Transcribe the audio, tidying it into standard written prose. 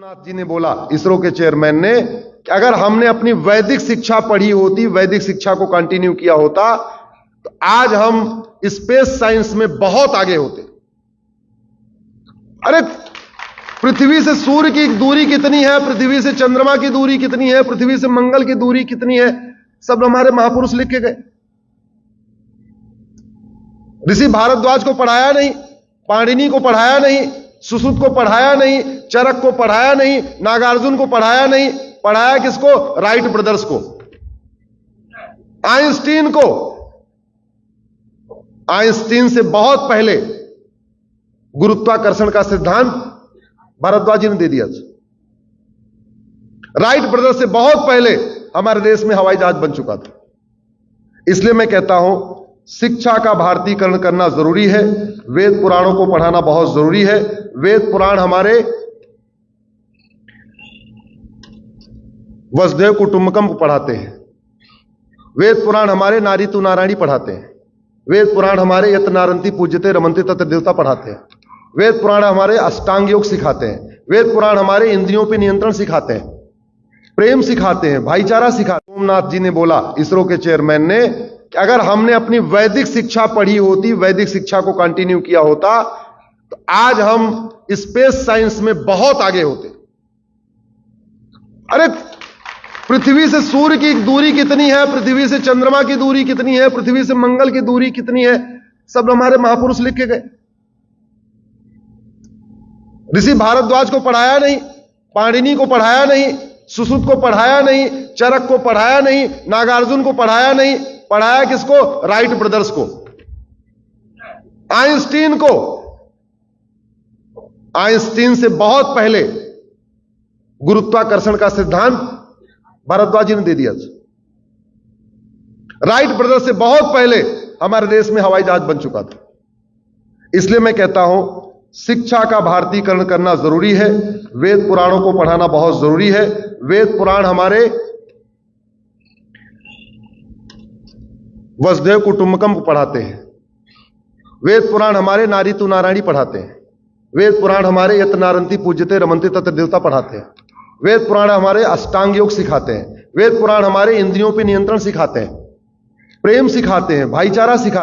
सोमनाथ जी ने बोला, इसरो के चेयरमैन ने, कि अगर हमने अपनी वैदिक शिक्षा पढ़ी होती, वैदिक शिक्षा को कंटिन्यू किया होता, तो आज हम स्पेस साइंस में बहुत आगे होते। अरे पृथ्वी से सूर्य की दूरी कितनी है, पृथ्वी से चंद्रमा की दूरी कितनी है, पृथ्वी से मंगल की दूरी कितनी है, सब हमारे महापुरुष लिख के गए। ऋषि भारद्वाज को पढ़ाया नहीं, पाणिनि को पढ़ाया नहीं, सुश्रुत को पढ़ाया नहीं, चरक को पढ़ाया नहीं, नागार्जुन को पढ़ाया नहीं, पढ़ाया किसको? राइट ब्रदर्स को, आइंस्टीन को। आइंस्टीन से बहुत पहले गुरुत्वाकर्षण का सिद्धांत भारद्वाज जी ने दे दिया। राइट ब्रदर्स से बहुत पहले हमारे देश में हवाई जहाज बन चुका था। इसलिए मैं कहता हूं, शिक्षा का भारतीकरण करना जरूरी है। वेद पुराणों को पढ़ाना बहुत जरूरी है। वेद पुराण हमारे वसुधैव कुटुंबकम को पढ़ाते हैं। वेद पुराण हमारे नारी तु नारायणी पढ़ाते हैं। वेद पुराण हमारे यत नारंती पूज्यते रमंती तत्र देवता पढ़ाते हैं। वेद पुराण हमारे अष्टांग योग सिखाते हैं। वेद पुराण हमारे इंद्रियों पर नियंत्रण सिखाते हैं, प्रेम सिखाते हैं, भाईचारा सिखाते हैं। सोमनाथ जी ने बोला, इसरो के चेयरमैन ने, कि अगर हमने अपनी वैदिक शिक्षा पढ़ी होती, वैदिक शिक्षा को कंटिन्यू किया होता, तो आज हम स्पेस साइंस में बहुत आगे होते। अरे पृथ्वी से सूर्य की दूरी कितनी है, पृथ्वी से चंद्रमा की दूरी कितनी है, पृथ्वी से मंगल की दूरी कितनी है, सब हमारे महापुरुष लिख के गए। ऋषि भारद्वाज को पढ़ाया नहीं, पाणिनि को पढ़ाया नहीं, सुश्रुत को पढ़ाया नहीं, चरक को पढ़ाया नहीं, नागार्जुन को पढ़ाया नहीं, पढ़ाया किसको? राइट ब्रदर्स को, आइंस्टीन को। आइंस्टीन से बहुत पहले गुरुत्वाकर्षण का सिद्धांत भारद्वाज जी ने दे दिया। राइट ब्रदर्स से बहुत पहले हमारे देश में हवाई जहाज बन चुका था। इसलिए मैं कहता हूं, शिक्षा का भारतीकरण करना जरूरी है। वेद पुराणों को पढ़ाना बहुत जरूरी है। वेद पुराण हमारे वसुधैव कुटुंबकम को पढ़ाते हैं। वेद पुराण हमारे नारी तु नारायणी पढ़ाते हैं। वेद पुराण हमारे यत नारंती पूज्यते रमंती तत्र देवता पढ़ाते हैं। वेद पुराण हमारे अष्टांग योग सिखाते हैं। वेद पुराण हमारे इंद्रियों पर नियंत्रण सिखाते हैं, प्रेम सिखाते हैं, भाईचारा सिखाते हैं।